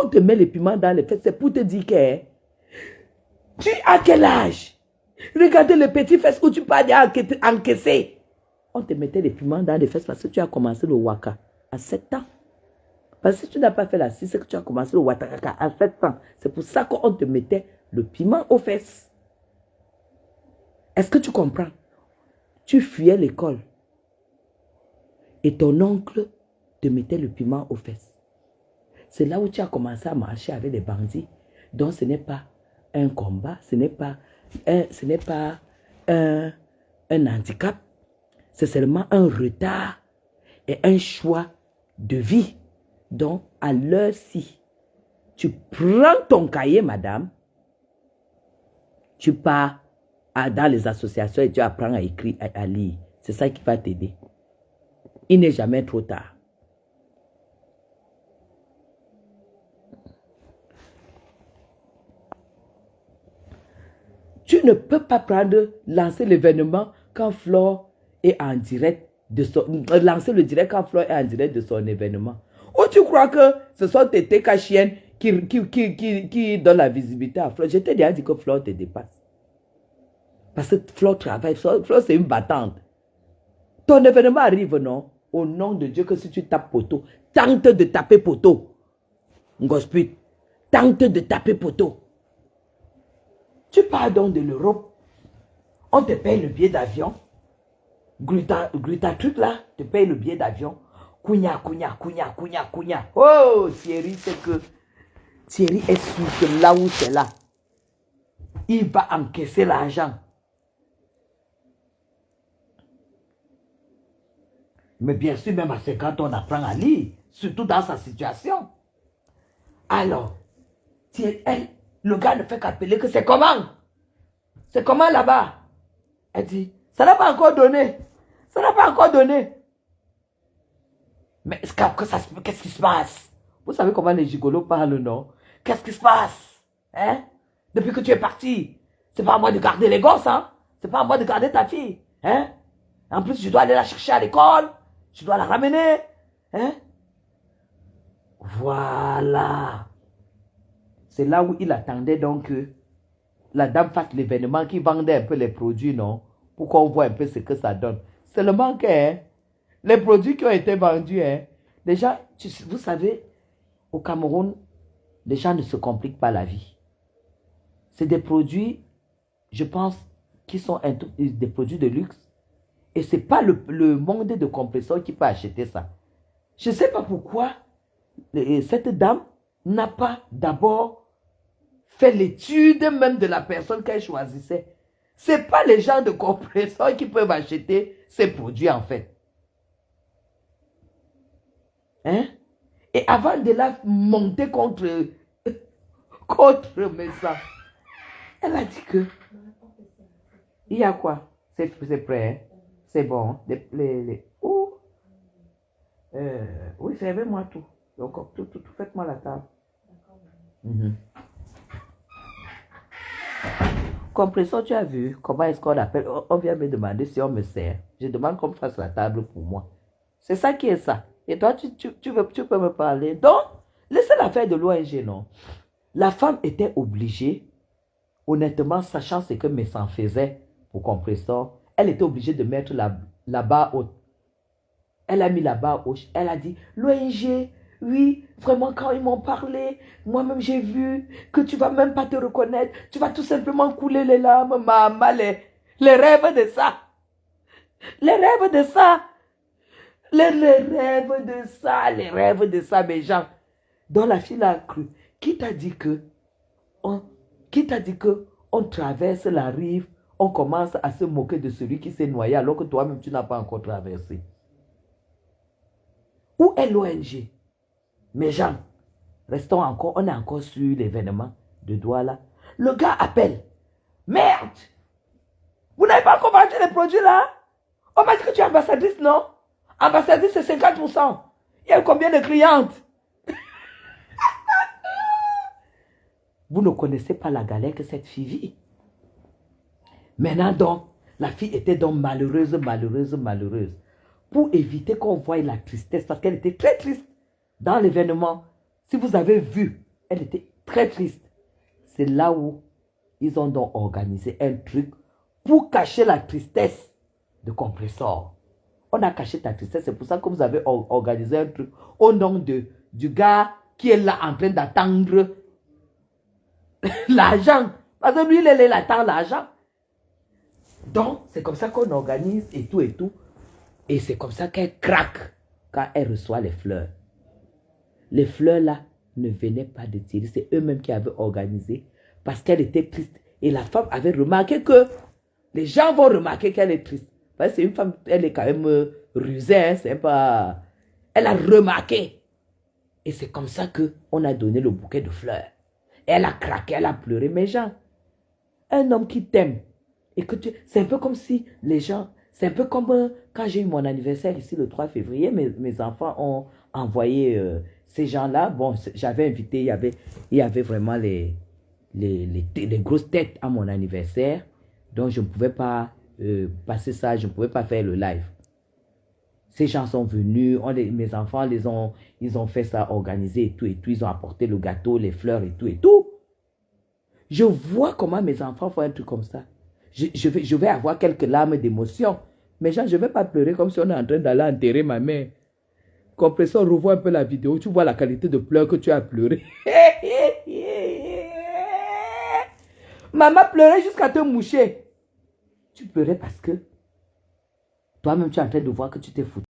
on te met le piment dans les fesses, c'est pour te dire que tu as quel âge? Regardez le petit fesses où tu peux encaisser. On te mettait le piment dans les fesses parce que tu as commencé le waka à 7 ans. Parce que si tu n'as pas fait la 6, c'est que tu as commencé le wataka à 7 ans. C'est pour ça qu'on te mettait le piment aux fesses. Est-ce que tu comprends? Tu fuyais l'école et ton oncle te mettait le piment aux fesses. C'est là où tu as commencé à marcher avec les bandits. Donc ce n'est pas un combat, ce n'est pas un handicap. C'est seulement un retard et un choix de vie. Donc, à l'heure-ci, tu prends ton cahier, madame, tu pars dans les associations et tu apprends à écrire, à lire. C'est ça qui va t'aider. Il n'est jamais trop tard. Tu ne peux pas lancer l'événement quand Flore est en direct de lancer le direct quand Flore est en direct de son événement. Ou tu crois que ce sont tes cachiennes qui donnent la visibilité à Flore? Je t'ai déjà dit que Flore te dépasse. Parce que Flore travaille. Flore, c'est une battante. Ton événement arrive, non? Au nom de Dieu, que si tu tapes poteau, tente de taper poteau. Ngosput, tente de taper poteau. Tu pars donc de l'Europe. On te paye le billet d'avion. Gluta truc là, te paye le billet d'avion. Kounya. Oh, Thierry, c'est que Thierry est sûr que là où c'est là, il va encaisser l'argent. Mais bien sûr, même à 50 ans, on apprend à lire, surtout dans sa situation. Alors, le gars ne fait qu'appeler que c'est comment? C'est comment là-bas? Elle dit, ça n'a pas encore donné. Ça n'a pas encore donné. Mais qu'est-ce qui se passe? Vous savez comment les gigolos parlent, non? Qu'est-ce qui se passe? Hein? Depuis que tu es parti, c'est pas à moi de garder les gosses, hein? C'est pas à moi de garder ta fille, hein? En plus, je dois aller la chercher à l'école. Je dois la ramener, hein? Voilà. C'est là où il attendait donc que la dame fasse l'événement, qui vendait un peu les produits, non? Pour qu'on voit un peu ce que ça donne. Seulement que les produits qui ont été vendus, déjà, vous savez, au Cameroun, les gens ne se compliquent pas la vie. C'est des produits, je pense, qui sont des produits de luxe. Et ce n'est pas le monde de compresseurs qui peut acheter ça. Je ne sais pas pourquoi cette dame n'a pas d'abord fait l'étude même de la personne qu'elle choisissait. Ce n'est pas les gens de compresseurs qui peuvent acheter ces produits en fait. Hein? Et avant de la monter contre Messa, elle a dit que il y a quoi? C'est prêt, hein? C'est bon. Oui, servez-moi tout. Donc, tout, faites-moi la table. Compresseur, tu as vu comment est-ce qu'on appelle? On vient me demander si on me sert. Je demande qu'on fasse la table pour moi. C'est ça qui est ça. Et toi, tu peux me parler. Donc, laissez l'affaire de l'ONG, non? La femme était obligée, honnêtement, sachant ce que mes sang faisait pour Compresseur, elle était obligée de mettre la barre haute. Elle a mis la barre haute. Elle a dit, l'ONG, oui, vraiment, quand ils m'ont parlé, moi-même, j'ai vu que tu vas même pas te reconnaître. Tu vas tout simplement couler les larmes, maman, les rêves de ça. Les rêves de ça. Les rêves de ça, les rêves de ça, mes gens. Donc la fille a cru. Qui t'a dit que on traverse la rive, on commence à se moquer de celui qui s'est noyé alors que toi-même tu n'as pas encore traversé? Où est l'ONG? Mes gens, restons encore, on est encore sur l'événement de Douala. Le gars appelle. Merde! Vous n'avez pas encore vendu les produits là? On m'a dit que tu es ambassadrice, non? Ambassadrice, c'est 50%. Il y a combien de clientes? Vous ne connaissez pas la galère que cette fille vit. Maintenant donc, la fille était donc malheureuse. Pour éviter qu'on voie la tristesse, parce qu'elle était très triste dans l'événement. Si vous avez vu, elle était très triste. C'est là où ils ont donc organisé un truc pour cacher la tristesse de Compresseur. On a caché ta tristesse, c'est pour ça que vous avez organisé un truc au nom du gars qui est là en train d'attendre l'argent. Parce que lui, il attend l'argent. Donc, c'est comme ça qu'on organise et tout. Et c'est comme ça qu'elle craque quand elle reçoit les fleurs. Les fleurs là ne venaient pas de Thierry, c'est eux-mêmes qui avaient organisé parce qu'elle était triste. Et la femme avait remarqué que les gens vont remarquer qu'elle est triste. Parce que c'est une femme, elle est quand même rusée, hein, c'est pas... Elle a remarqué. Et c'est comme ça qu'on a donné le bouquet de fleurs. Elle a craqué, elle a pleuré. Mais gens, un homme qui t'aime, et que c'est un peu comme si les gens, c'est un peu comme quand j'ai eu mon anniversaire ici le 3 février, mes enfants ont envoyé ces gens-là. Bon, j'avais invité, il y avait vraiment les grosses têtes à mon anniversaire. Donc, je ne pouvais pas passer ça, je ne pouvais pas faire le live. Ces gens sont venus, mes enfants, ils ont fait ça, organisé et tout. Ils ont apporté le gâteau, les fleurs et tout. Je vois comment mes enfants font un truc comme ça. Je vais avoir quelques larmes d'émotion. Mais genre, je ne vais pas pleurer comme si on est en train d'aller enterrer ma mère. Compresseur, revois un peu la vidéo. Tu vois la qualité de pleurs que tu as pleuré. Maman pleurait jusqu'à te moucher. Tu pleurais parce que toi-même, tu es en train de voir que tu t'es foutu.